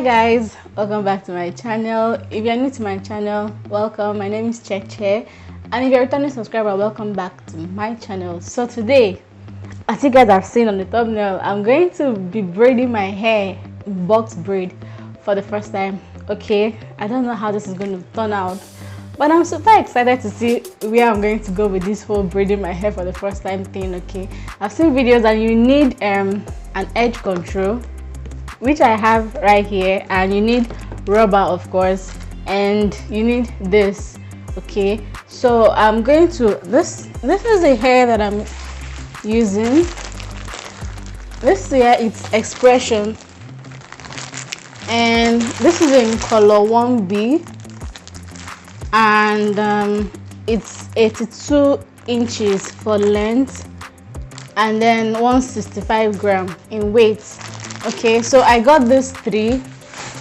Guys, welcome back to my channel. If you're new to my channel, welcome. My name is Cheche, and if you're a returning subscriber, welcome back to my channel. So today, as you guys have seen on the thumbnail, I'm going to be braiding my hair in box braid for the first time. Okay, I don't know how this is going to turn out, but I'm super excited to see where I'm going to go with this whole braiding my hair for the first time thing. Okay, I've seen videos and you need an edge control, which I have right here, and you need rubber, of course, and you need this. Okay, so I'm going to this is the hair that I'm using. This here, it's Expression, and this is in color 1B, and it's 82 inches for length and then 165 gram in weight. Okay, so I got this 3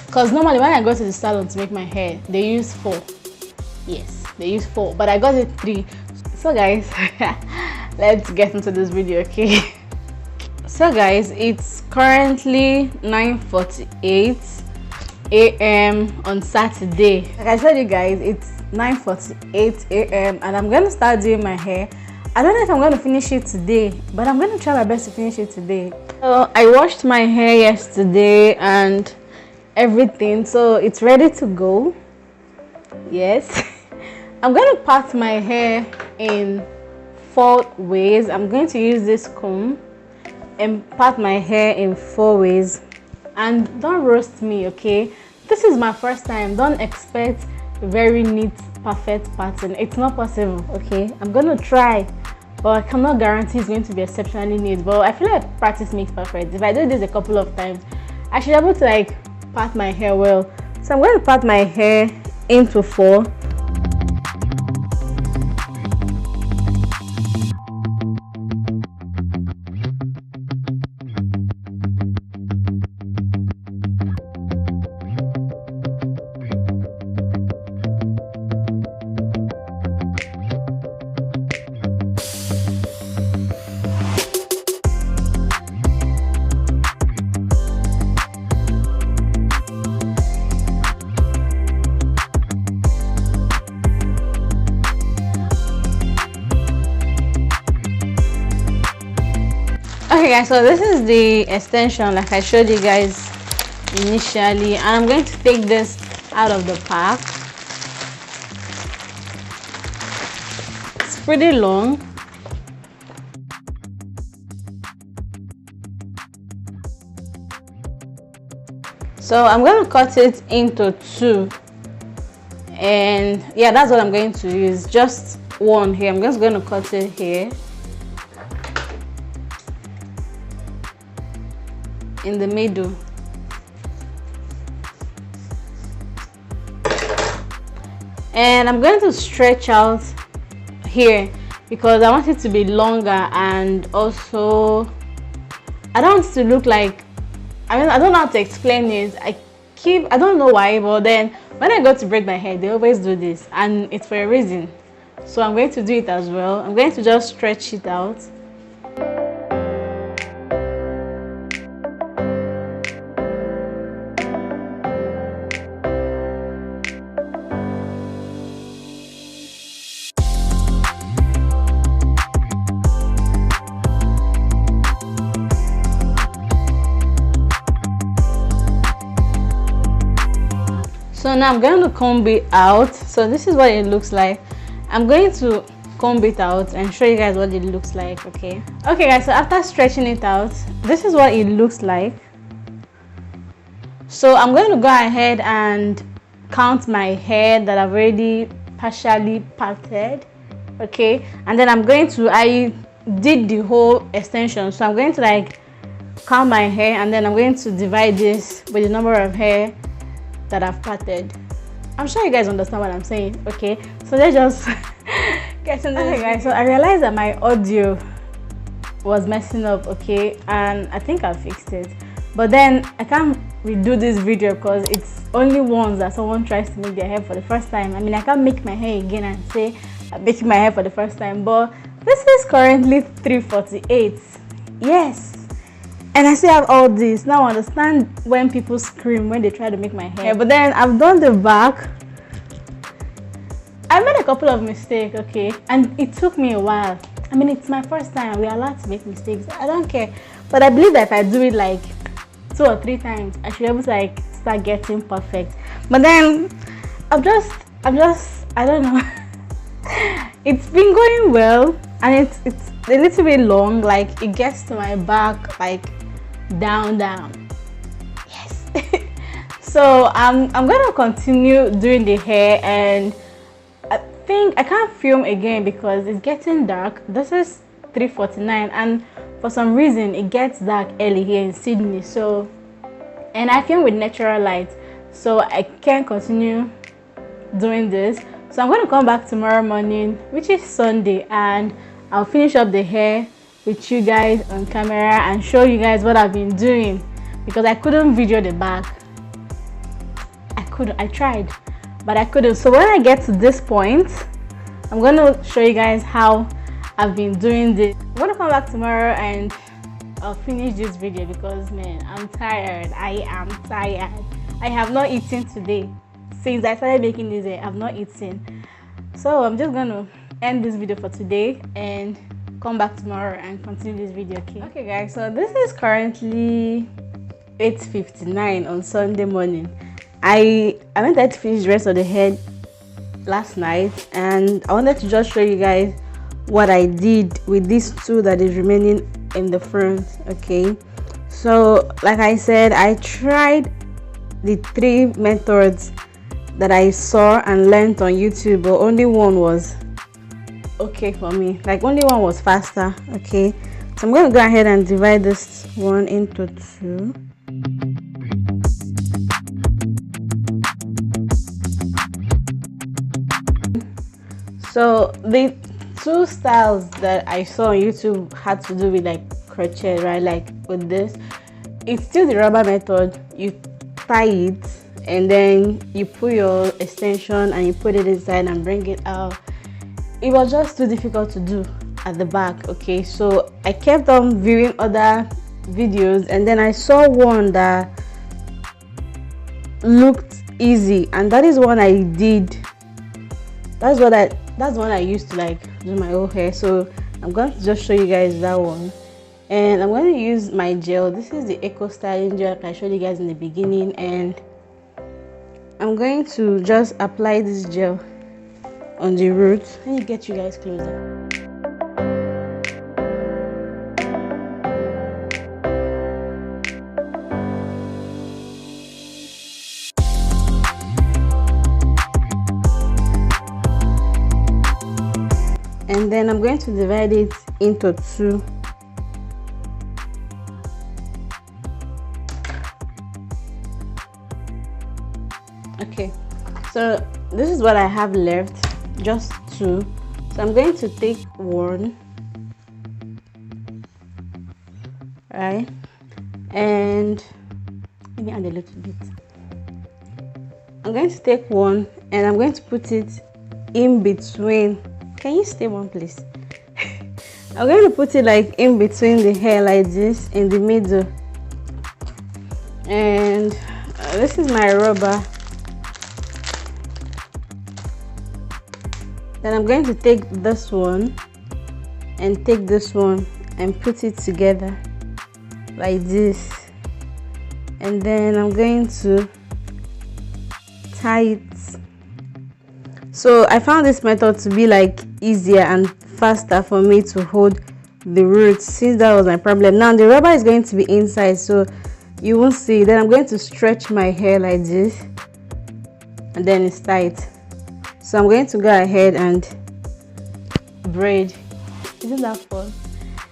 because normally when I go to the salon to make my hair, they use 4. Yes, they use 4, but I got it 3. So guys, let's get into this video. Okay, so guys, it's currently 9:48 a.m. on Saturday. Like I told you guys, it's 9:48 a.m. and I'm gonna start doing my hair. I don't know if I'm going to finish it today, but I'm going to try my best to finish it today. So I washed my hair yesterday and everything, so it's ready to go. Yes. I'm going to part my hair in 4 ways. I'm going to use this comb and part my hair in 4 ways. And don't roast me, okay? This is my first time. Don't expect very neat, perfect pattern. It's not possible. Okay, I'm gonna try, but I cannot guarantee it's going to be exceptionally neat. But I feel like practice makes perfect. If I do this a couple of times, I should be able to like part my hair well. So I'm going to part my hair into 4. Okay guys, so this is the extension like I showed you guys initially, and I'm going to take this out of the pack. It's pretty long. So I'm going to cut it into 2, and yeah, that's what I'm going to use. Just one here. I'm just going to cut it here in the middle. And I'm going to stretch out here because I want it to be longer, and also I don't want it to look like, I mean, I don't know how to explain it. I don't know why, but then when I go to braid my hair, they always do this, and it's for a reason. So I'm going to do it as well. I'm going to just stretch it out. So now I'm going to comb it out. So this is what it looks like. I'm going to comb it out and show you guys what it looks like. Okay guys, so after stretching it out, this is what it looks like. So I'm going to go ahead and count my hair that I've already partially parted. Okay, and then I did the whole extension, so I'm going to like count my hair, and then I'm going to divide this with the number of hair that I've parted. I'm sure you guys understand what I'm saying. Okay, so let's just get into this. Okay guys, so I realized that my audio was messing up. Okay, and I think I fixed it, but then I can't redo this video because it's only once that someone tries to make their hair for the first time. I mean, I can't make my hair again and say I'm making my hair for the first time. But this is currently 3:48. Yes, And I still have all this. Now I understand when people scream when they try to make my hair. But then I've done the back. I made a couple of mistakes, okay? And it took me a while. I mean, it's my first time. We're allowed to make mistakes. I don't care. But I believe that if I do it like 2 or 3 times, I should be able to like start getting perfect. But then I don't know. It's been going well, and it's a little bit long. Like it gets to my back, like down. Yes. So I'm gonna continue doing the hair, and I think I can't film again because it's getting dark. This is 3:49, and for some reason it gets dark early here in Sydney. So, and I film with natural light, so I can't continue doing this. So I'm going to come back tomorrow morning, which is Sunday, and I'll finish up the hair with you guys on camera and show you guys what I've been doing, because I couldn't video the back. I tried, but I couldn't. So when I get to this point, I'm going to show you guys how I've been doing this. I'm going to come back tomorrow and I'll finish this video because, man, I'm tired. I am tired. I have not eaten today. Since I started making this hair, I've not eaten. So I'm just gonna end this video for today and come back tomorrow and continue this video. Okay guys, so this is currently 8:59 on Sunday morning. I went to finish the rest of the hair last night, and I wanted to just show you guys what I did with this two that is remaining in the front. Okay, so like I said, I tried the 3 methods that I saw and learned on YouTube, but only one was okay for me. Like only one was faster. Okay, so I'm going to go ahead and divide this one into 2. So the 2 styles that I saw on YouTube had to do with like crochet, right? Like with this, it's still the rubber method. You tie it and then you put your extension and you put it inside and bring it out. It was just too difficult to do at the back. Okay, so I kept on viewing other videos, and then I saw one that looked easy, and that is one I did. That's one I used to like do my whole hair. So I'm going to just show you guys that one, and I'm going to use my gel. This is the Eco Styling gel I showed you guys in the beginning, and I'm going to just apply this gel on the roots. Let me get you guys closer. And then I'm going to divide it into 2. Okay, so this is what I have left, just 2. So I'm going to take 1, right, and let me add a little bit. I'm going to take 1 and I'm going to put it in between. Can you stay one please? I'm going to put it like in between the hair, like this, in the middle. And this is my rubber. Then I'm going to take this one and take this one and put it together like this, and then I'm going to tie it. So I found this method to be like easier and faster for me to hold the roots, since that was my problem. Now the rubber is going to be inside, so you won't see. Then I'm going to stretch my hair like this, and then it's tight. So I'm going to go ahead and braid. Isn't that fun?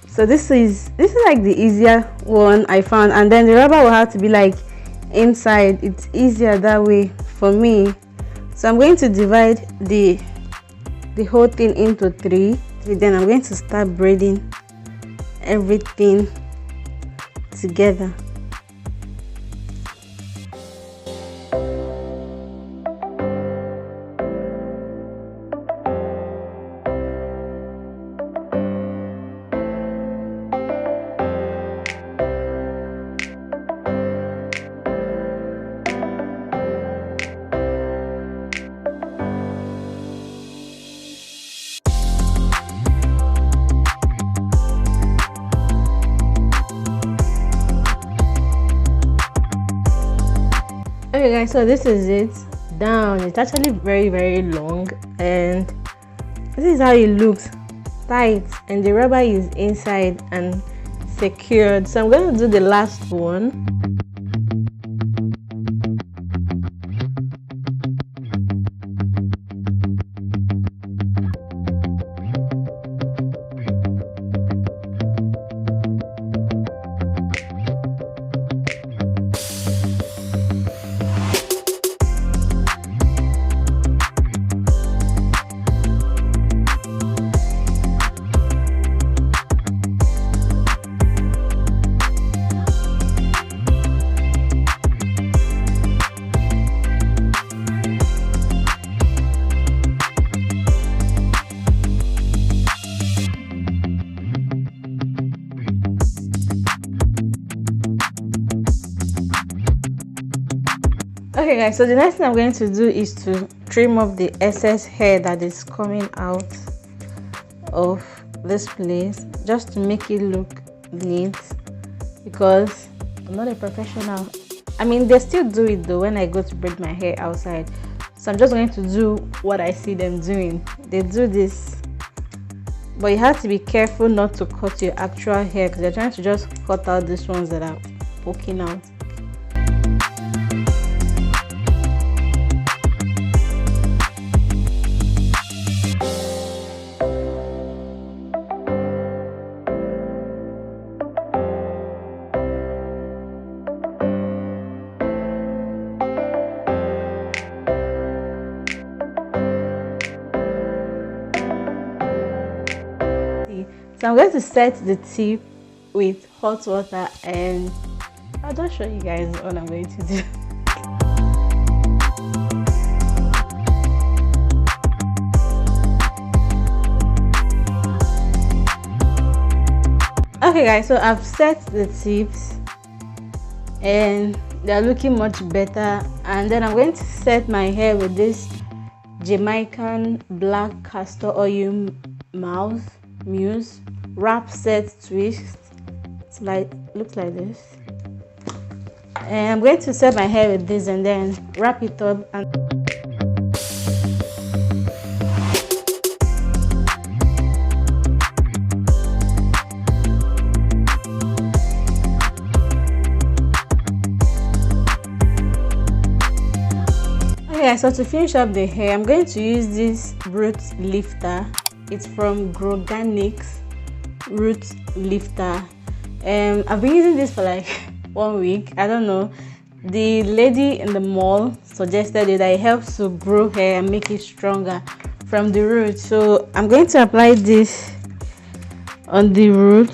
So this is like the easier one I found, and then the rubber will have to be like inside. It's easier that way for me. So I'm going to divide the whole thing into 3. Then I'm going to start braiding everything together. Okay guys, so this is it down. It's actually very long, and this is how it looks, tight, and the rubber is inside and secured. So I'm going to do the last one. Okay guys, so the next thing I'm going to do is to trim off the excess hair that is coming out of this place, just to make it look neat, because I'm not a professional. I mean, they still do it though when I go to braid my hair outside, so I'm just going to do what I see them doing. They do this, but you have to be careful not to cut your actual hair, because they're trying to just cut out these ones that are poking out. So I'm going to set the tip with hot water, and I'll just show you guys what I'm going to do. Okay guys, so I've set the tips and they're looking much better, and then I'm going to set my hair with this Jamaican black castor oil mousse wrap set twist. It's like, looks like this, and I'm going to set my hair with this and then wrap it up. And okay, so to finish up the hair, I'm going to use this root lifter. It's from Groganics root lifter. I've been using this for like 1 week. I don't know, the lady in the mall suggested it, that it helps to grow hair and make it stronger from the root. So I'm going to apply this on the root.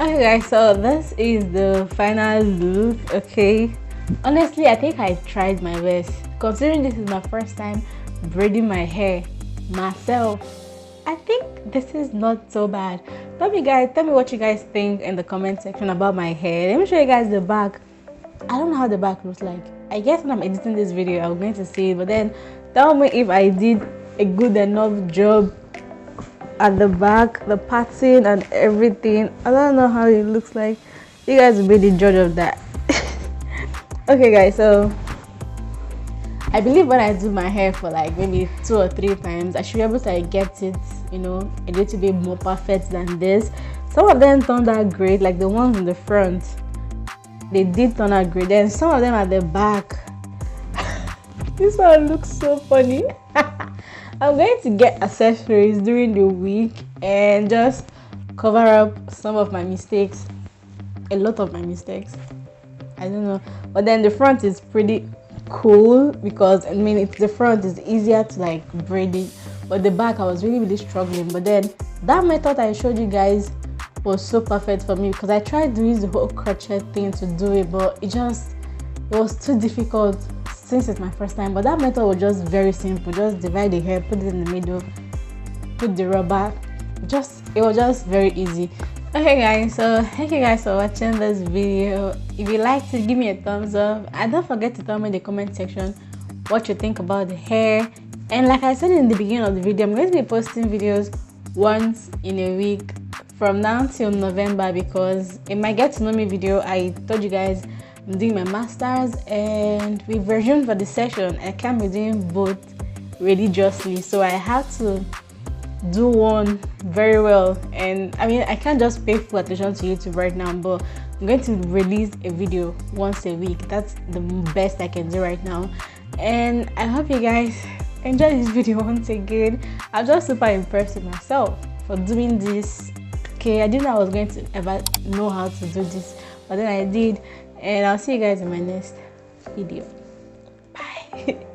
Okay guys, so this is the final look. Okay, honestly I think I tried my best, considering this is my first time braiding my hair myself. I think this is not so bad. Tell me what you guys think in the comment section about my hair. Let me show you guys the back. I don't know how the back looks like. I guess when I'm editing this video I'm going to see it, but then tell me if I did a good enough job at the back, the pattern and everything. I don't know how it looks like. You guys will be the judge of that. Okay guys, so I believe when I do my hair for like maybe 2 or 3 times, I should be able to like, get it, you know, a little bit more perfect than this. Some of them turned out great, like the ones in the front, they did turn out great. Then some of them at the back, this one looks so funny. I'm going to get accessories during the week and just cover up some of my mistakes, a lot of my mistakes. I don't know, but then the front is pretty cool, because I mean the front is easier to like braid it, but the back I was really struggling. But then that method I showed you guys was so perfect for me, because I tried to use the whole crochet thing to do it, but it was too difficult since it's my first time. But that method was just very simple. Just divide the hair, put it in the middle, put the rubber. It was just very easy. Okay guys, so thank you guys for watching this video. If you liked it, give me a thumbs up and don't forget to tell me in the comment section what you think about the hair. And like I said in the beginning of the video, I'm going to be posting videos once in a week from now till November, because in my get to know me video I told you guys I'm doing my masters and we've resumed for the session. I can't be doing both religiously, so I have to do one very well. And I mean, I can't just pay full attention to YouTube right now, but I'm going to release a video once a week. That's the best I can do right now. And I hope you guys enjoy this video once again. I'm just super impressed with myself for doing this. Okay, I didn't know I was going to ever know how to do this, but then I did. And I'll see you guys in my next video. Bye.